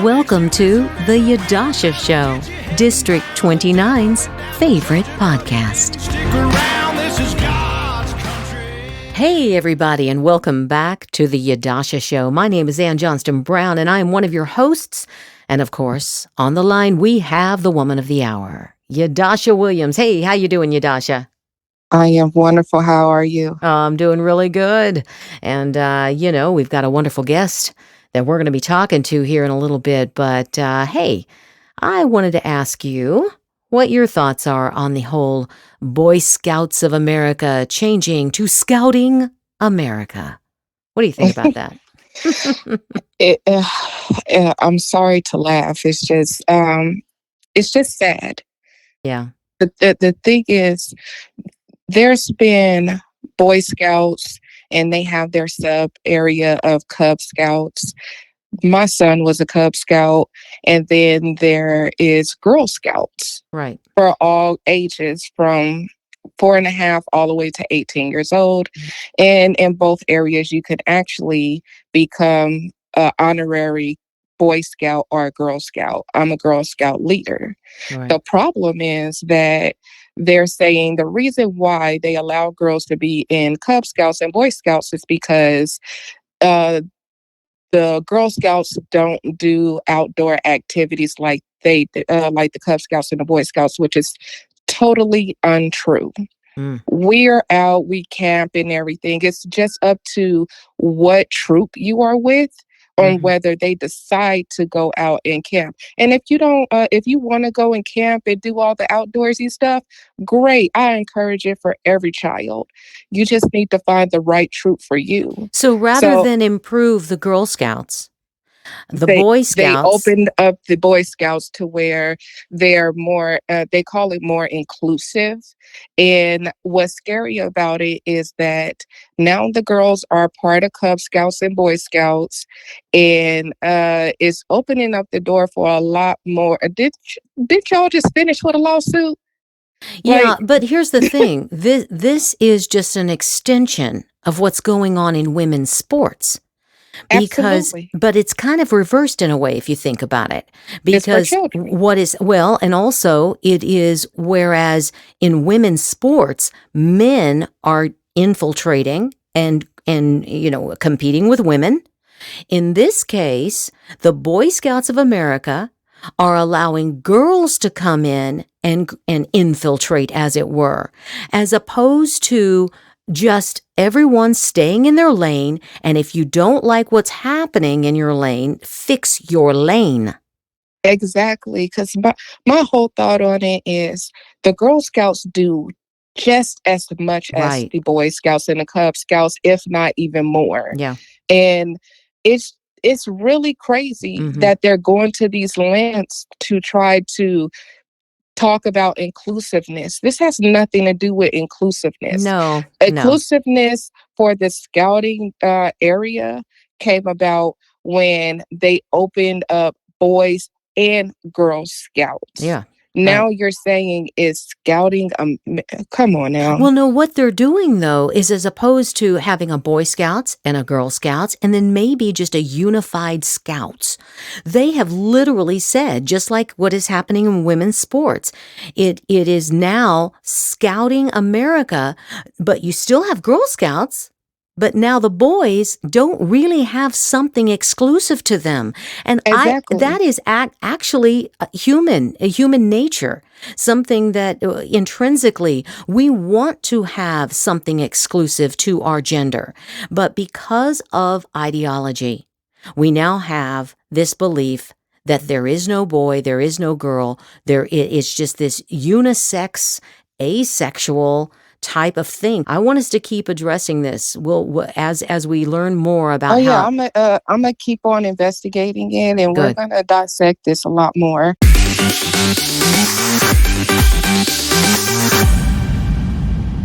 Welcome to the Yadusha Show, District 29's favorite podcast. Hey, everybody, and welcome back to the Yadusha Show. My name is Ann Johnston Brown, and I am one of your hosts. And of course, on the line, we have the woman of the hour, Yadusha Williams. Hey, how you doing, Yadusha? I am wonderful. How are you? I'm doing really good. And, we've got a wonderful guest that we're going to be talking to here in a little bit. But, hey, I wanted to ask you what your thoughts are on the whole Boy Scouts of America changing to Scouting America. What do you think about that? I'm sorry to laugh. It's just sad. Yeah. The thing is, there's been Boy Scouts, and they have their sub area of Cub Scouts. My son was a Cub Scout, and then there is Girl Scouts, right, for all ages from 4.5 all the way to 18 years old. And in both areas, you could actually become an honorary Boy Scout or a Girl Scout. I'm a Girl Scout leader. right. The problem is that they're saying the reason why they allow girls to be in Cub Scouts and Boy Scouts is because the Girl Scouts don't do outdoor activities like the Cub Scouts and the Boy Scouts, which is totally untrue. We're out, we camp and everything. It's just up to what troop you are with on whether they decide to go out and camp. And if you don't, if you want to go and camp and do all the outdoorsy stuff, great. I encourage it for every child. You just need to find the right troop for you. So rather than improve the Girl Scouts, Boy Scouts, they opened up the Boy Scouts to where they're more, they call it more inclusive. And what's scary about it is that now the girls are part of Cub Scouts and Boy Scouts, and it's opening up the door for a lot more. Did y'all just finish with a lawsuit? Yeah, but here's the thing. This is just an extension of what's going on in women's sports. But it's kind of reversed in a way if you think about it. Because and also it is, whereas in women's sports, men are infiltrating and competing with women. In this case, the Boy Scouts of America are allowing girls to come in and infiltrate, as it were, as opposed to just everyone staying in their lane, and if you don't like what's happening in your lane, fix your lane. Exactly, because my whole thought on it is the Girl Scouts do just as much as the Boy Scouts and the Cub Scouts, if not even more. Yeah. And it's really crazy that they're going to these lengths to try to talk about inclusiveness. This has nothing to do with inclusiveness. No. Inclusiveness for the scouting area came about when they opened up Boys and Girl Scouts. Yeah. Now you're saying is scouting. Come on now. Well, no, what they're doing, though, is as opposed to having a Boy Scouts and a Girl Scouts and then maybe just a unified Scouts, they have literally said, just like what is happening in women's sports, it is now Scouting America, but you still have Girl Scouts. But now the boys don't really have something exclusive to them. And that is actually human nature, something that intrinsically we want to have something exclusive to our gender. But because of ideology, we now have this belief that there is no boy, there is no girl, it's just this unisex, asexual type of thing. I want us to keep addressing this. As we learn more about I'm gonna keep on investigating it, and we're gonna dissect this a lot more.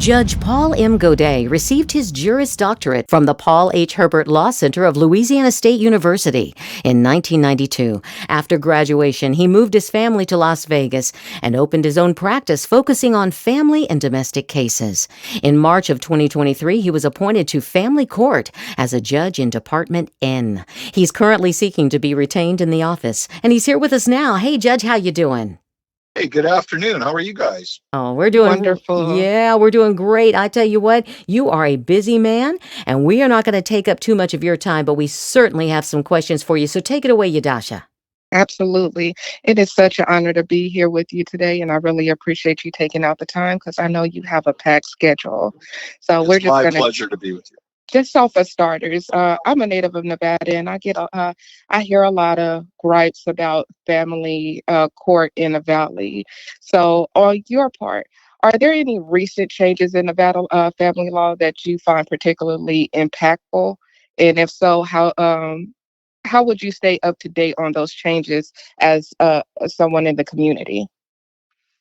Judge Paul M. Gaudet received his Juris Doctorate from the Paul H. Herbert Law Center of Louisiana State University in 1992. After graduation, he moved his family to Las Vegas and opened his own practice focusing on family and domestic cases. In March of 2023, he was appointed to family court as a judge in Department N. He's currently seeking to be retained in the office, and he's here with us now. Hey, Judge, how you doing? Hey, good afternoon. How are you guys? Oh, we're doing great. I tell you what, you are a busy man, and we are not going to take up too much of your time, but we certainly have some questions for you. So take it away, Yadusha. Absolutely. It is such an honor to be here with you today, and I really appreciate you taking out the time because I know you have a packed schedule. So we're It's just my going to pleasure to be with you. just so for starters, I'm a native of Nevada, and I hear a lot of gripes about family court in the Valley. So, on your part, are there any recent changes in Nevada family law that you find particularly impactful? And if so, how would you stay up to date on those changes as someone in the community?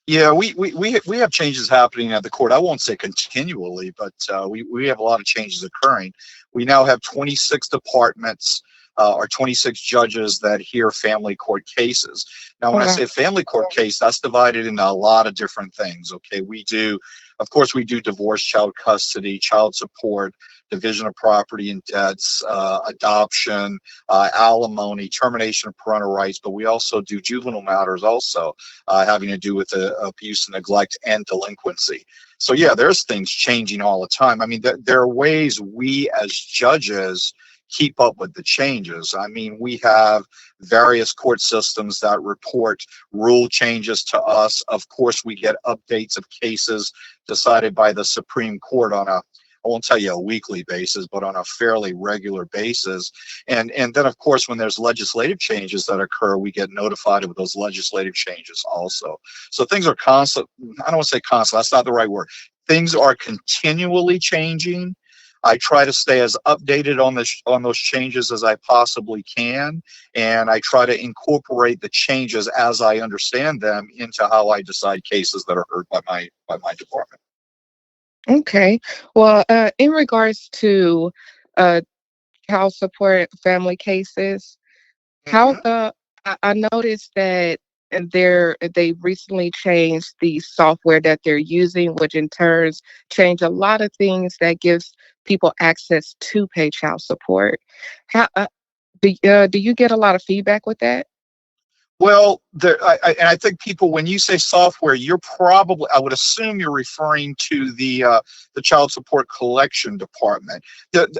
Yeah, we have changes happening at the court. I won't say continually, but we have a lot of changes occurring. We now have 26 departments or 26 judges that hear family court cases. Now, Oh, when I wow. say family court case, that's divided into a lot of different things. Okay, of course, we do divorce, child custody, child support, division of property and debts, adoption, alimony, termination of parental rights, but we also do juvenile matters also having to do with abuse and neglect and delinquency. So yeah, there's things changing all the time. I mean, there are ways we as judges keep up with the changes. I mean, we have various court systems that report rule changes to us. Of course, we get updates of cases decided by the Supreme Court on I won't tell you a weekly basis, but on a fairly regular basis. And then, of course, when there's legislative changes that occur, we get notified of those legislative changes also. So things are constant. I don't want to say constant. That's not the right word. Things are continually changing. I try to stay as updated on those changes as I possibly can, and I try to incorporate the changes as I understand them into how I decide cases that are heard by my department. Okay. Well, in regards to uh, child support family cases, how Mhm. I noticed that they recently changed the software that they're using, which in turns change a lot of things that gives people access to pay child support. How do you get a lot of feedback with that? Well, and I think people, when you say software, I would assume you're referring to the child support collection department.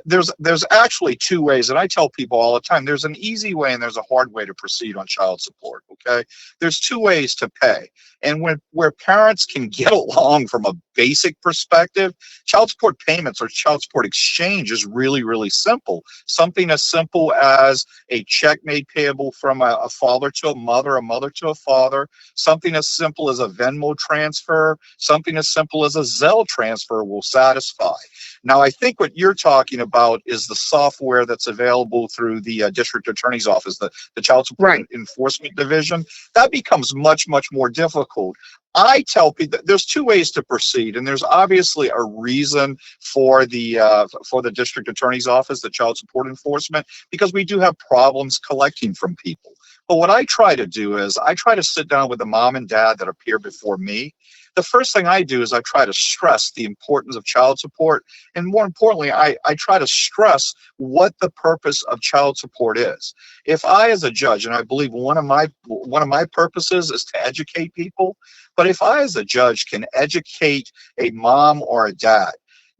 There's actually two ways, and I tell people all the time, there's an easy way and there's a hard way to proceed on child support. Okay, there's two ways to pay, and where parents can get along from a basic perspective, child support payments or child support exchange is really, really simple. Something as simple as a check made payable from a father to a mother to a father, something as simple as a Venmo transfer, something as simple as a Zelle transfer will satisfy. Now, I think what you're talking about is the software that's available through the district attorney's office, the child support Right. enforcement division. That becomes much, much more difficult. I tell people that there's two ways to proceed, and there's obviously a reason for the district attorney's office, the child support enforcement, because we do have problems collecting from people. But what I try to do is I try to sit down with the mom and dad that appear before me. The first thing I do is I try to stress the importance of child support. And more importantly, I try to stress what the purpose of child support is. If I, as a judge, and I believe one of my purposes is to educate people, but if I, as a judge, can educate a mom or a dad,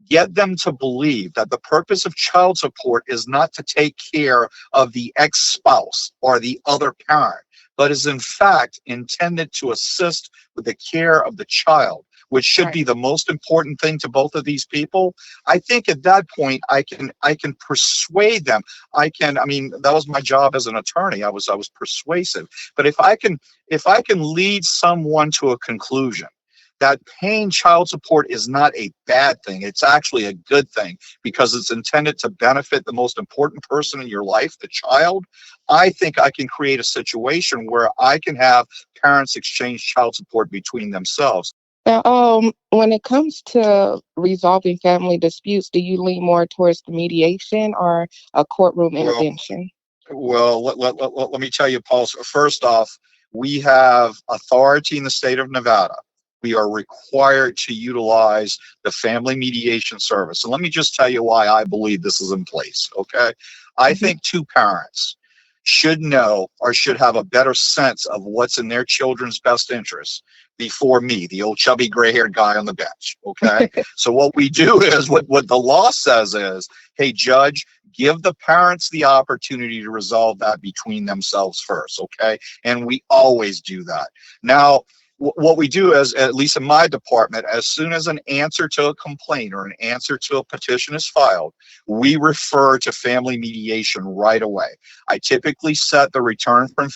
get them to believe that the purpose of child support is not to take care of the ex-spouse or the other parent, but is in fact intended to assist with the care of the child, which should Right. be the most important thing to both of these people. I think at that point I can persuade them. I mean, that was my job as an attorney. I was persuasive. But if I can lead someone to a conclusion that paying child support is not a bad thing. It's actually a good thing because it's intended to benefit the most important person in your life, the child. I think I can create a situation where I can have parents exchange child support between themselves. Now, when it comes to resolving family disputes, do you lean more towards the mediation or a courtroom Well, intervention? let me tell you, Paul. First off, we have authority in the state of Nevada. We are required to utilize the family mediation service. And let me just tell you why I believe this is in place. Okay. I Hmm. think two parents should know or should have a better sense of what's in their children's best interest before me, the old chubby gray haired guy on the bench. Okay. So what we do is what the law says is, hey, judge, give the parents the opportunity to resolve that between themselves first. Okay. And we always do that. Now, what we do is, at least in my department, as soon as an answer to a complaint or an answer to a petition is filed, we refer to family mediation right away. I typically set the return from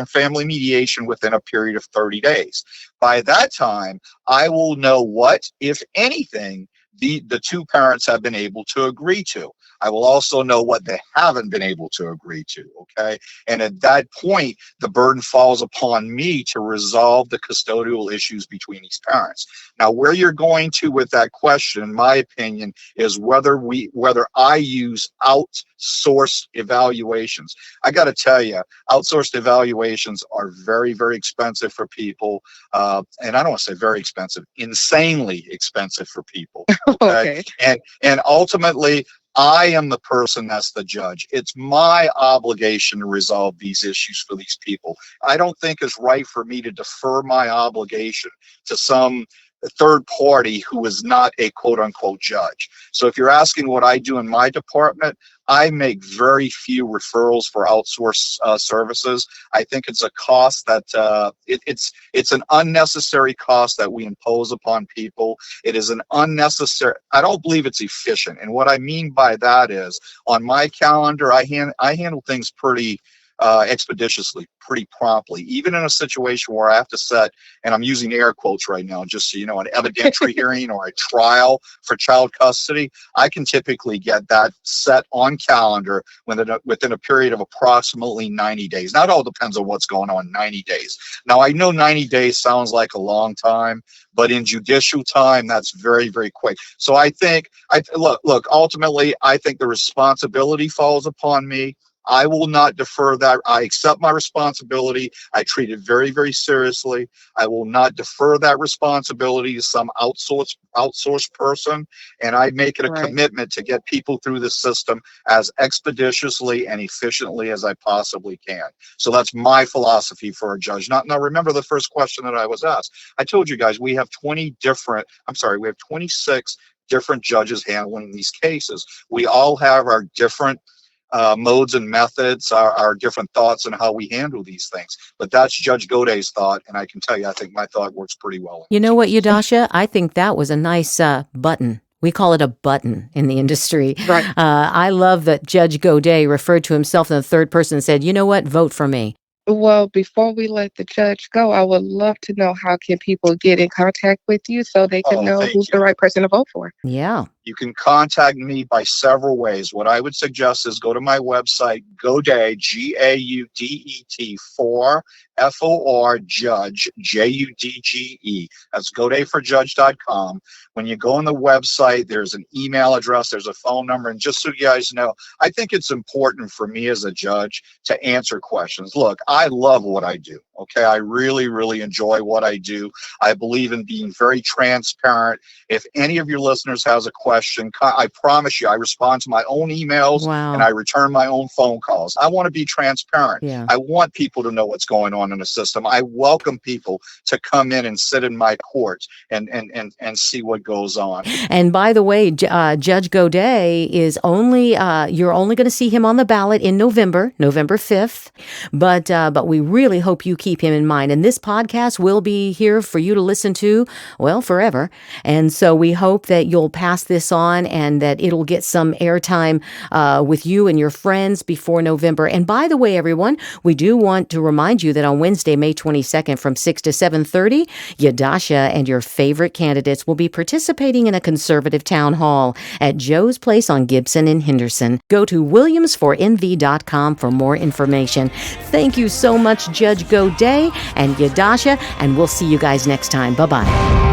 family mediation within a period of 30 days. By that time, I will know what, if anything, the two parents have been able to agree to. I will also know what they haven't been able to agree to. Okay. And at that point, the burden falls upon me to resolve the custodial issues between these parents. Now, where you're going to with that question, in my opinion, is whether I use outsourced evaluations. I got to tell you, outsourced evaluations are very, very expensive for people. And I don't want to say very expensive, insanely expensive for people. Okay. Okay. And ultimately, I am the person that's the judge. It's my obligation to resolve these issues for these people. I don't think it's right for me to defer my obligation to some third party who is not a quote unquote judge. So if you're asking what I do in my department, I make very few referrals for outsourced services. I think it's a cost that it's an unnecessary cost that we impose upon people. It is an unnecessary. I don't believe it's efficient, and what I mean by that is, on my calendar, I handle things pretty expeditiously, pretty promptly, even in a situation where I have to set, and I'm using air quotes right now, just so you know, an evidentiary hearing or a trial for child custody. I can typically get that set on calendar within a period of approximately 90 days. Now, it all depends on what's going on 90 days. Now, I know 90 days sounds like a long time, but in judicial time, that's very, very quick. So I think, look, ultimately, I think the responsibility falls upon me. I will not defer that. I accept my responsibility. I treat it very, very seriously. I will not defer that responsibility to some outsourced person. And I make it a Right. commitment to get people through the system as expeditiously and efficiently as I possibly can. So that's my philosophy for a judge. Now remember the first question that I was asked. I told you guys we have 26 different judges handling these cases. We all have our different modes and methods, our different thoughts on how we handle these things. But that's Judge Gaudet's thought, and I can tell you, I think my thought works pretty well. You know what, Yadusha? I think that was a nice button. We call it a button in the industry. Right. I love that Judge Gaudet referred to himself in the third person and said, you know what, vote for me. Well, before we let the judge go, I would love to know, how can people get in contact with you so they can Oh, know thank who's you. the right person to vote for? Yeah. You can contact me by several ways. What I would suggest is go to my website, Gaudet, Gaudet, for Judge, Judge. That's GaudetForJudge.com. When you go on the website, there's an email address, there's a phone number. And just so you guys know, I think it's important for me as a judge to answer questions. Look, I love what I do. Okay. I really, really enjoy what I do. I believe in being very transparent. If any of your listeners has a question, I promise you, I respond to my own emails and I Wow. return my own phone calls. I want to be transparent. Yeah. I want people to know what's going on in the system. I welcome people to come in and sit in my court and see what goes on. And by the way, Judge Gaudet is only, you're only going to see him on the ballot in November 5th. But we really hope you keep him in mind. And this podcast will be here for you to listen to, well, forever. And so we hope that you'll pass this on and that it'll get some airtime with you and your friends before November. And by the way, everyone, we do want to remind you that on Wednesday, May 22nd from 6 to 7:30, Yadusha and your favorite candidates will be participating in a conservative town hall at Joe's Place on Gibson and Henderson. Go to williamsfornv.com for more information. Thank you so much, Judge Gaudet and Yadusha, and we'll see you guys next time. Bye-bye.